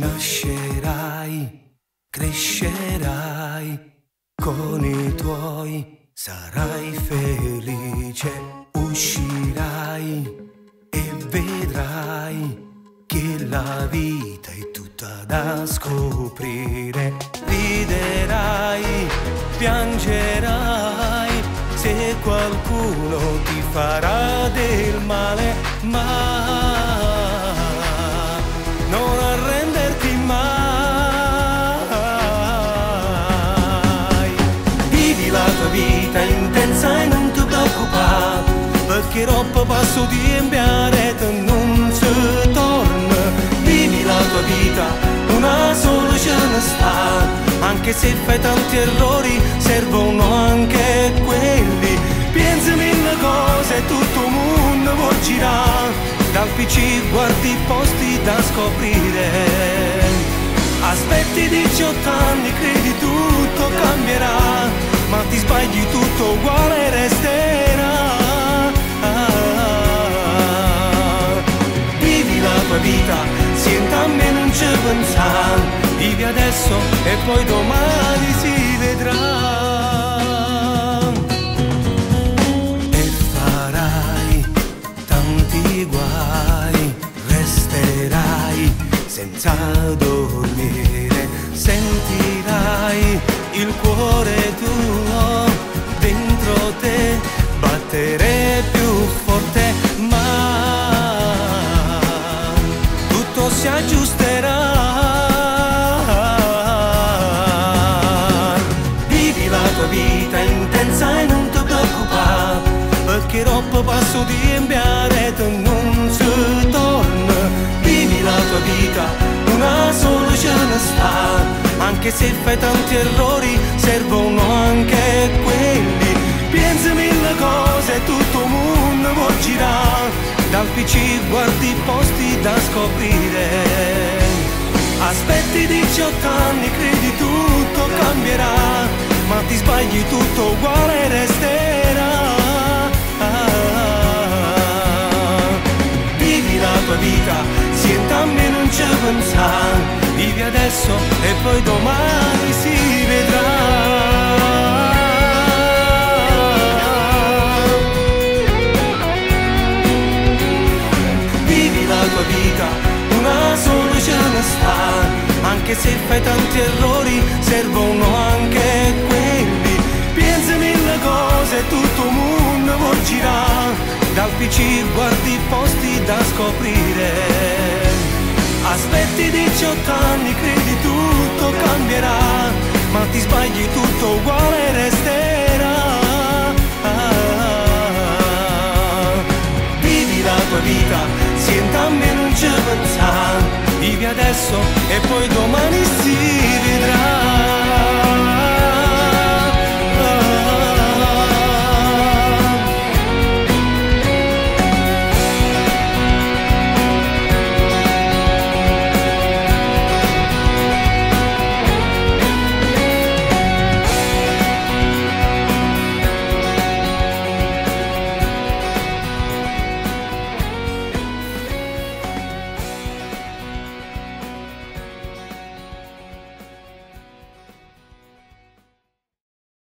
Nascerai, crescerai con i tuoi, sarai felice, uscirai e vedrai che la vita è tutta da scoprire. Riderai, piangerai se qualcuno ti farà del male, ma non arrenderti mai. Vivi la tua vita intensa e non ti preoccupare, perché troppo passo di cambiare te non si torna. Vivi la tua vita, una sola ce ne sta, anche se fai tanti errori servono anche quelli. Pensa mille cose, tutto il mondo può girare, dal PC guardi i posti da scoprire. Aspetti 18 anni, credi tutto cambierà, ma ti sbagli, tutto uguale resterà. Vivi la tua vita, senta a me non ci pensare, vivi adesso e poi domani si vedrà. Guai, resterai senza dormire, sentirai il cuore tuo dentro te battere più forte, ma tutto si aggiusterà. Vivi la tua vita intensa e non ti preoccupare, perché troppo passo di cambiare te non si torna. Vivi la tua vita, una sola ce ne sta, anche se fai tanti errori servono anche quelli. Pensa mille cose, tutto il mondo può girare, dal PC guardi i posti da scoprire. Aspetti 18 anni, credi tutto cambierà, ma ti sbagli, tutto uguale resterà. Vivi la tua vita, senta a me non ci pensare, vivi adesso e poi domani si vedrà. Vivi la tua vita, una sola ce ne sta, anche se fai tanti errori servono anche quelli. Pensa mille cose, tutto il mondo può girare, dal PC guardi i posti da scoprire. Aspetti 18 anni, credi tutto cambierà, ma ti sbagli, tutto uguale resterà. Vivi la tua vita, senta a me non ci pensare, vivi adesso e poi domani